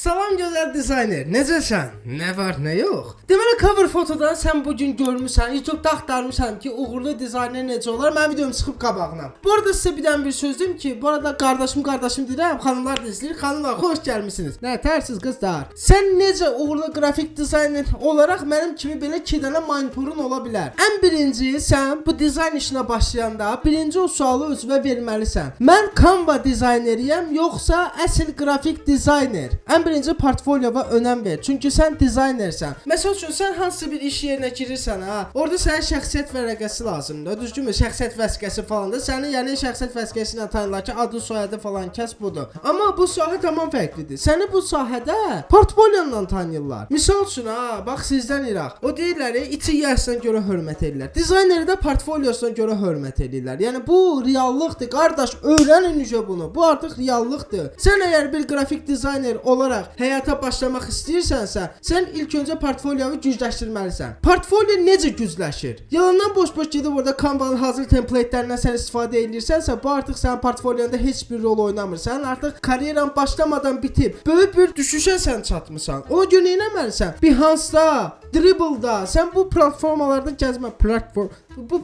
Salam gözəl dizayner, necəsən? Nə var, nə yox? Deməli cover fotodan sən bu gün görmüsən, YouTube-da axtarmısan ki, uğurlu dizayner necə olar? Mənim videom çıxıb qabağına. Bu arada sizə birdən bir söz deyim ki, bu arada qardaşım deyirəm, xanımlar da izləyir. Xanımlar, xoş gəlmisiniz. Nə tərsiz qızlar? Sən necə uğurlu qrafik dizayner olaraq mənim kimi belə 2 dənə monitorun ola bilər? Ən birinci sən bu dizayn işinə başlayanda birinci o sualı özünə verməlisən. Mən Canva dizayneriyəm, yoxsa əsl qrafik dizayner? Ən birinci portfolyoya önəm ver. Çünki sən dizaynersən. Məsəl üçün sən hansı bir iş yerinə girirsən orada sənin şəxsiyyət vərəqəsi lazımdır. Düzgünmü? Şəxsiyyət vəsiqəsi falan da. Sənin yəni şəxsiyyət vəsiqəsi ilə tanınırlar ki, adı, soyadı falan kəs budur. Amma bu sahə tamam fərqlidir. Səni bu sahədə portfolyoyla tanıyırlar. Misal üçün bax sizdən iraq. O deyirlər, içi yəsən görə hörmət edirlər. Dizayneri də portfolyosuna görə hörmət edirlər. Yəni bu reallıqdır. Qardaş, öyrənin necə bunu. Bu artıq reallıqdır. Sən əgər bir qrafik dizayner olaraq həyata başlamaq istəyirsənsə, sən ilk öncə portfolyonu gücləşdirməlisən. Portfolyo necə gücləşir? Yalandan boş-boş gedib orada Canva-nın hazır template-lərindən sən istifadə edirsənsə, bu artıq sənin portfolyonda heç bir rol oynamır. Sənin artıq karyeran başlamadan bitib. Böyük bir düşüşə sən çatmısan. Ona görə nə etməlisən? Behance-da, Dribbble-da, sən bu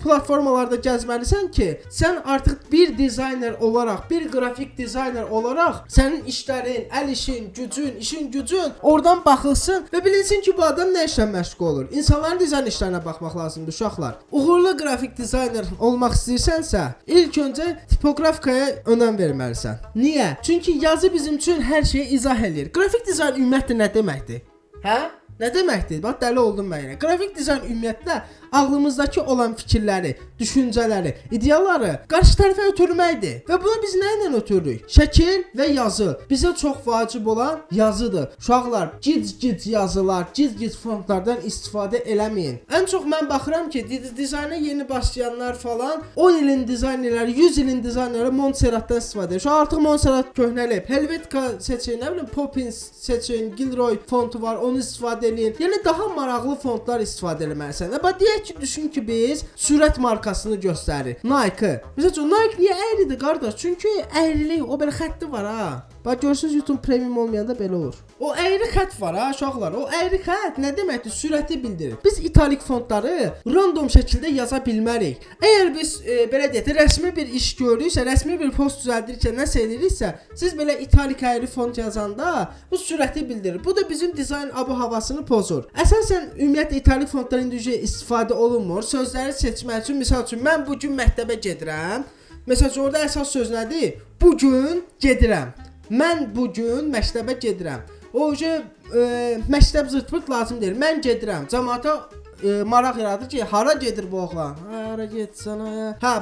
platformalarda gəzməlisən ki, sən artıq bir dizayner olaraq, bir qrafik dizayner olaraq sənin işlərin, əl işin, gücün, işin gücün oradan baxılsın və bilinsin ki, bu adam nə işlə məşğul olur. İnsanların dizayn işlərinə baxmaq lazımdır uşaqlar. Uğurlu qrafik dizayner olmaq istəyirsənsə, ilk öncə tipoqrafikaya önəm verməlisən. Niyə? Çünki yazı bizim üçün hər şeyi izah edir. Qrafik dizayn ümumiyyətlə nə deməkdir? Hə? Nə deməkdir? Bax, dəli oldum mən yenə. Qrafik dizayn ümumiyyətlə ağlımızdakı olan fikirləri, düşüncələri, idealları qarşı tərəfə ötürməkdir. Və bunu biz nə ilə ötürürük? Şəkil və yazı. Bizə çox vacib olan yazıdır. Uşaqlar, gic yazılar, gic fontlardan istifadə eləməyin. Ən çox mən baxıram ki, dizayna yeni başlayanlar falan 10 ilin dizaynerləri, 100 ilin dizaynerləri Montserratdan istifadə edir. Şu artıq Montserrat köhnəlib. Helvetica seçin, nə bilim Poppins seçin, Gilroy fontu var, onu istifadə eləyin. Yəni daha maraqlı fontlar istifadə etməlisən. Bax, deyək ki, düşün ki, biz sürət markasını göstərir. Nike. Məsələn, Nike niyə əyridir qardaş? Çünki əyrilik, o belə xətti var ha. Bax, görürsünüz YouTube Premium olmayanda belə olur. O əyri xətt var ha, uşaqlar. O əyri xətt nə deməkdir? Sürəti bildirir. Biz italik fontları random şəkildə yaza bilmərik. Əgər biz belə deyək, rəsmi bir iş görürüksə, rəsmi bir post düzəldiriksə, nəsə ediriksə, siz belə italik əyri font yazanda bu sürəti bildirir. Bu da bizim dizayn abu-havasını pozur. Əsasən ümumiyyətlə italik fontların istifadə olunmur. Sözləri seçmək üçün, misal üçün, mən bu gün məktəbə gedirəm. Məsəl üçün, orada əsas söz nədir? Bu gün gedirəm. Mən bu gün məktəbə gedirəm. O məktəb zırt-pırt lazım deyil. Mən gedirəm. Cəmaata maraq yaradır ki, hara gedir bu oğlan? Hara getsən?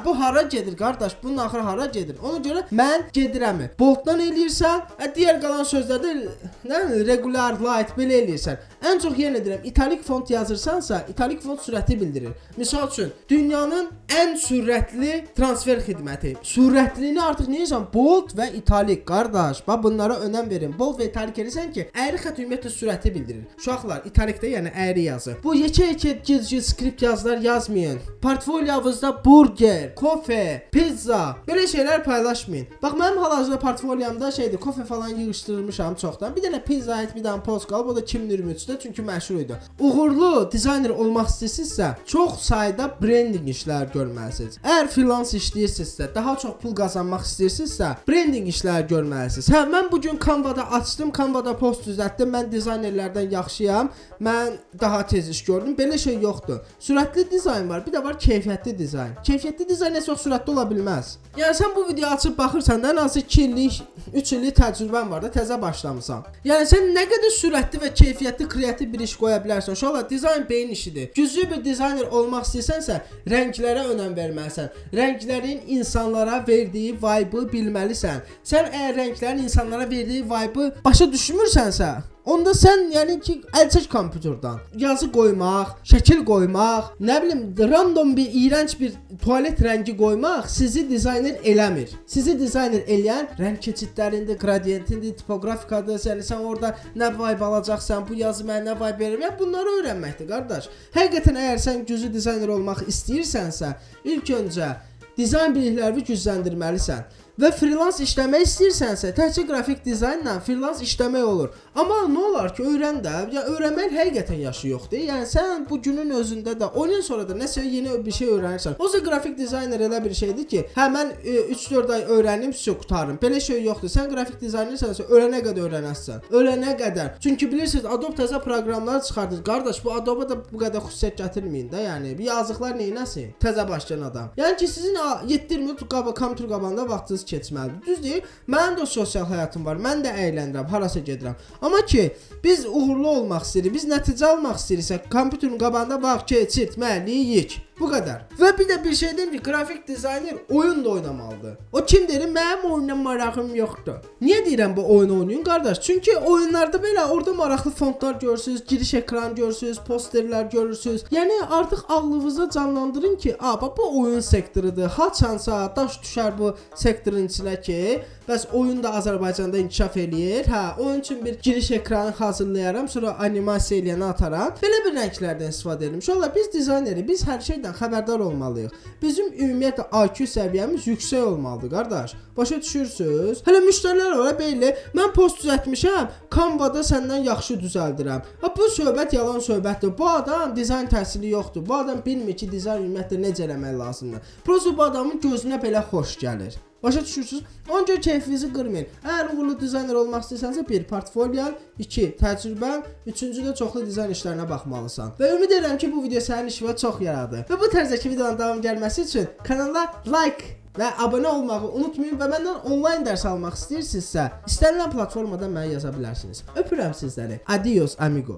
Bu hara gedir qardaş? Bunun axırı hara gedir? Ona görə mən gedirəm. Bolddan eləyirsən, digər qalan sözlərdə regular, light belə eləyirsən. Ən çox yenə deyirəm, italik font yazırsansa, italik font sürəti bildirir. Misal üçün, dünyanın ən sürətli transfer xidməti. Sürətliyini artıq neyirsən? Bold və italik qardaş. Bax, bunlara önəm verin. Bold və italik edirsən ki, əyri xətt ümumiyyətlə sürəti bildirir. Uşaqlar, italikdə yəni əyri yazı. Bu yekə gic skript yazılar yazmayın. Portfolyonuzda burger, kofe, pizza belə şeylər paylaşmayın. Bax, mənim hal-hazırda portfolyomda şeydir, kofe falan yığışdırmışam çoxdan. Bir dənə pizza ait bir dənə post qalıb, o da 2023-də, çünki məşhur idi. Uğurlu dizayner olmaq istəyirsinizsə, çox sayda branding işlər görməlisiniz. Əgər freelance işləyirsinizsə, daha çox pul qazanmaq istəyirsinizsə, branding işlər görməlisiniz. Hə, mən bu gün Canva-da açdım, Canva-da post düzəltdim. Mən dizaynerlərdən yaxşıyam. Mən daha tez iş gördüm. Belə şey yoxdur. Sürətli dizayn var, bir də var keyfiyyətli dizayn. Keyfiyyətli dizayn heç vaxt sürətli ola bilməz. Yəni sən bu videoyu açıb baxırsan da, ən azı 2 illik, 3 illik təcrübən var da, təzə başlamısan. Yəni sən nə qədər sürətli və keyfiyyətli, kreativ bir iş qoya bilərsən. Uşaqlar, dizayn beyin işidir. Güclü bir dizayner olmaq istəyirsənsə, rənglərə önəm verməlisən. Rənglərin insanlara verdiyi vibe-ı bilməlisən. Sən əgər rənglərin insanlara verdiyi vibe-ı başa düşmürsənsə, onda sən yəni ki, əl çək kompüterdən. Yazı qoymaq, şəkil qoymaq, nə bilim, random bir iyrənc bir tualet rəngi qoymaq sizi dizayner eləmir. Sizi dizayner eləyən rəng keçidlərində, qradiyentində, tipoqrafikadır. Yəni sən orada nə vibe alacaqsan, bu yazı mənə nə vibe verir? Yəni bunları öyrənməkdir, qardaş. Həqiqətən əgər sən güclü dizayner olmaq istəyirsənsə, ilk öncə dizayn biliklərini gücləndirməlisən. və freelance işləmək istəyirsənsə, təkcə qrafik dizaynla freelance işləmək olur. Amma nə olar ki, öyrən də, ya öyrənməyin həqiqətən yaşı yoxdur. Yəni sən bu günün özündə də ondan sonra da nəsə yeni bir şey öyrənirsən. Oysa qrafik dizayner elə bir şeydir ki, hə mən 3-4 ay öyrənim, qurtarım. Belə şey yoxdur. Sən qrafik dizaynersənsə ölənə qədər öyrənəsən. Ölənə qədər. Çünki bilirsiniz, Adobe təzə proqramlar çıxardır. Qardaş, bu Adobe da bu qədər xüsusiyyət gətirməyin də, yəni. Bir yazıqlar neynəsin? Təzə başlayan adam. Yəni ki, sizin 7 minut kompüter qabağında vaxtınız keçməlidir. Düzdür? Mənim də sosial həyatım var. Mən də əylənirəm, harasa gedirəm. Amma ki, biz uğurlu olmaq istəyirik, biz nəticə almaq istəyiriksə, kompüterin qabağında vaxt keçirməliyik. Bu qədər. Və bir də bir şey deyim ki, qrafik dizayner oyun da oynamalıdır. O kim deyir? Mənim oyuna marağım yoxdur. Niyə deyirəm bu oyun oynayın qardaş? Çünki oyunlarda belə orada maraqlı fontlar görürsüz, giriş ekranı görürsüz, posterlər görürsüz. Yəni artıq ağlınızda canlandırın ki, bax bu oyun sektorudur. Haçansa daş düşər bu sektorun içinə ki, bəs oyun da Azərbaycanda inkişaf eləyir. Hə, onun üçün bir giriş ekranı hazırlayaram, sonra animasiya eləyəni ataram. Belə bir rənglərdən istifadə edirəm. İnşallah biz dizayneri, biz hər şeydən xəbərdar olmalıyıq. Bizim ümumiyyətlə IQ səviyyəmiz yüksək olmalıdır, qardaş. Başa düşürsüz? Hələ müştərilər ola belə, mən post düzəltmişəm, Canva-da səndən yaxşı düzəldirəm. Bu söhbət yalan söhbətdir. Bu adam dizayn təhsili yoxdur. Bu adam bilmir ki, dizayn ümumiyyətlə necə eləmək lazımdır. Prosta bu adamın gözünə belə xoş gəlir. Başa düşürsüz? Onca keyfinizi qırmayın. Əgər uğurlu dizayner olmaq istəyirsənsə, 1. portfolyo, 2. təcrübən, 3-cü də çoxlu dizayn işlərinə baxmalısan. Və ümid edirəm ki, bu video sənin işinə çox yaradı. Və bu tərzdəki videonun davam gəlməsi üçün kanala like və abunə olmağı unutmayın və məndən onlayn dərs almaq istəyirsinizsə, istənilən platformadan mənə yaza bilərsiniz. Öpürəm sizləri. Adios amigo.